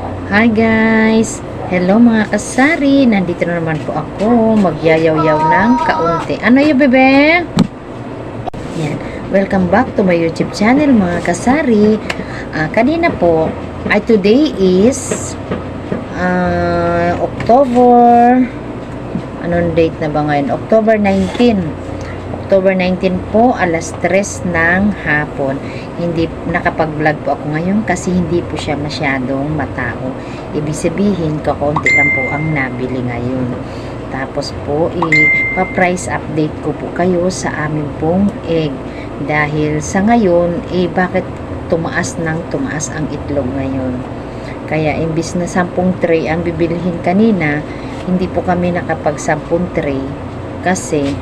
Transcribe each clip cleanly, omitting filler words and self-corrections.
Hi guys! Hello mga kasari! Nandito na naman po ako magyayaw-yaw ng kaunti. Ano yun bebe? Yan. Welcome back to my YouTube channel mga kasari. Kanina po, today is October, anong date na ba ngayon? October 19 po, alas 3 ng hapon. Hindi nakapag-vlog po ako ngayon kasi hindi po siya masyadong matao. Ibig sabihin, kakaunti lang po ang nabili ngayon. Tapos po, ipa-price update ko po kayo sa amin pong egg. Dahil sa ngayon, bakit tumaas ang itlog ngayon? Kaya, imbis na 10 tray ang bibilihin kanina, hindi po kami nakapag 10 tray kasi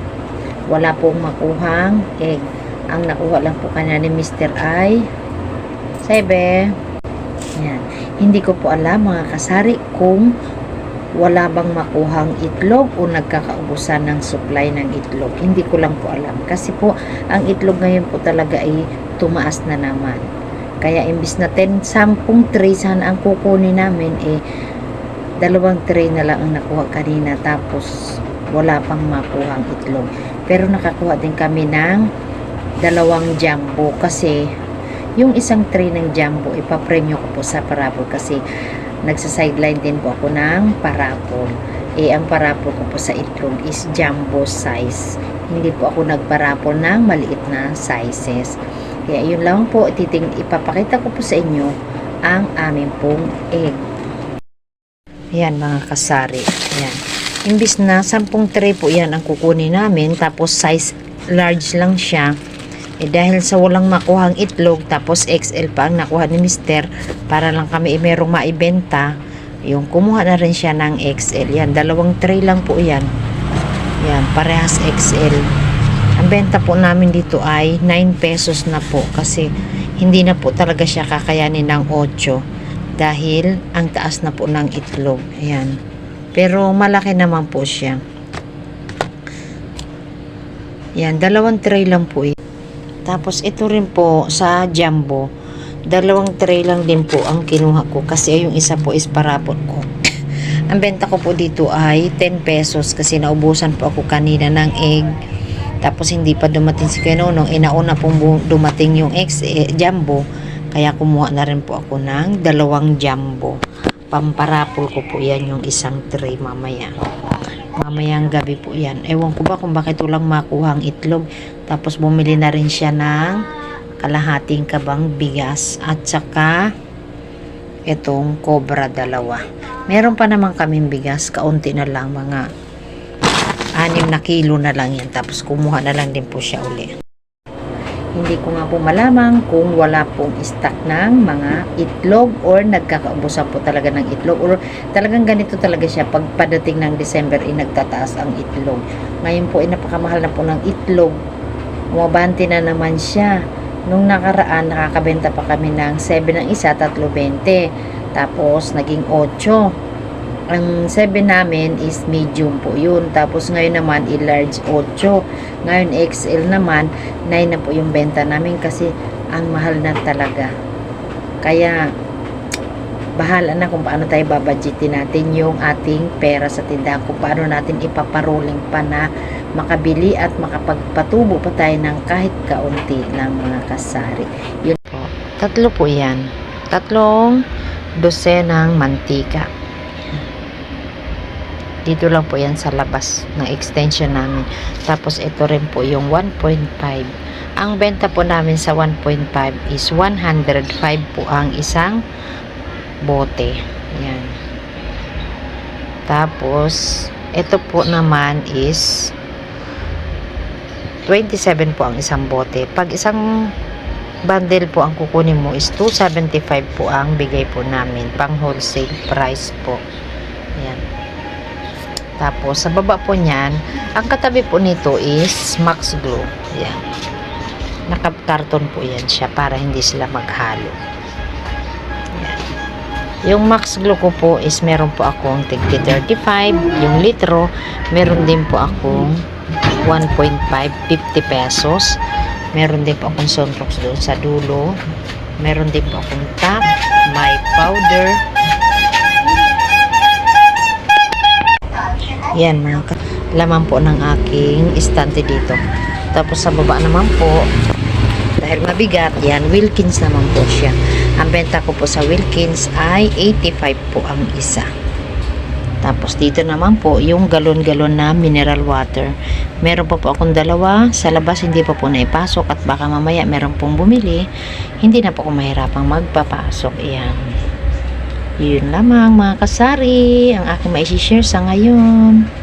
wala pong makuhang egg. Ang nakuha lang po kanina ni Mr. ay 7. Yan. Hindi ko po alam mga kasari kung wala bang makuhang itlog o nagkakaubusan ng supply ng itlog. Hindi ko lang po alam. Kasi po, ang itlog ngayon po talaga ay tumaas na naman. Kaya imbis na 10 tray sana ang kukunin namin, 2 tray na lang ang nakuha kanina. Tapos, wala pang makuhang itlog. Pero nakakuha din kami ng 2 jumbo kasi yung isang tray ng jumbo ipapremyo ko po sa parapol kasi nagsa-sideline din po ako ng parapol. Ang parapol ko po sa itlog is jumbo size. Hindi po ako nagparapol ng maliit na sizes. Kaya yun lang po, ipapakita ko po sa inyo ang aming pong egg. Yan mga kasari. Yan. Imbis na 10 tray po yan ang kukunin namin, tapos size large lang siya, dahil sa walang makuhang itlog, tapos XL pa ang nakuha ni Mister, para lang kami merong maibenta, yung kumuha na rin siya ng XL. Yan, 2 tray lang po yan. Yan, parehas XL. Ang benta po namin dito ay 9 pesos na po, kasi hindi na po talaga siya kakayanin ng 8, dahil ang taas na po ng itlog. Ayan. Pero malaki naman po siya. Yan, 2 tray lang po. Tapos ito rin po sa jumbo, 2 tray lang din po ang kinuha ko kasi yung isa po is parapol ko. Ang benta ko po dito ay 10 pesos kasi naubusan po ako kanina ng egg. Tapos hindi pa dumating si Kenonong, nauna pong dumating yung jumbo, kaya kumuha na rin po ako ng 2 jumbo. Pamparapol ko po yan yung isang tray mamayang gabi po yan. Ewan ko ba kung bakit walang makuha ang itlog. Tapos bumili na rin siya ng kalahating kabang bigas at saka itong cobra 2. Meron pa naman kaming bigas, kaunti na lang, mga 6 na kilo na lang yan. Tapos kumuha na lang din po siya uli. Hindi ko nga po malaman kung wala pong stock ng mga itlog or nagkakaubusan po talaga ng itlog or talagang ganito talaga siya pag padating ng December nagtataas ang itlog. Ngayon po napakamahal na po ng itlog. Umabante na naman siya. Nung nakaraan nakakabenta pa kami ng 7 ng isa, 3.20. Tapos naging 8. Ang 7 namin is medium po yun. Tapos ngayon naman large 8. Ngayon XL naman 9 na po yung benta namin kasi ang mahal na talaga. Kaya bahala na kung paano tayo babudgetin natin yung ating pera sa tindahan, kung paano natin ipaparuling pa na makabili at makapagpatubo pa tayo ng kahit kaunti ng mga kasari. Yun po. 3 po yan. 3 dosenang mantika. Dito lang po yan sa labas ng extension namin. Tapos ito rin po yung 1.5. Ang benta po namin sa 1.5 is 105 po ang isang bote. Yan. Tapos ito po naman is 27 po ang isang bote. Pag isang bundle po ang kukunin mo is 275 po ang bigay po namin. Pang wholesale price po. Yan. Tapos, sa baba po niyan, ang katabi po nito is Max Glue. Yan. Nakakarton po yan siya para hindi sila maghalo. Yan. Yung Max Glue ko po is meron po akong tigti 35. Yung litro, meron din po akong 1.5, 50 pesos. Meron din po akong sunrox doon sa dulo. Meron din po akong top, my powder, Yan laman po ng aking estante dito. Tapos sa baba naman po, dahil mabigat, yan, Wilkins naman po siya. Ang benta ko po sa Wilkins ay 85 po ang isa. Tapos dito naman po, yung galon-galon na mineral water. Meron pa po akong dalawa. Sa labas hindi pa po naipasok at baka mamaya meron pong bumili. Hindi na po ako mahirapang magpapasok. Ayan. Yun lamang mga kasari ang aking maisishare sa ngayon.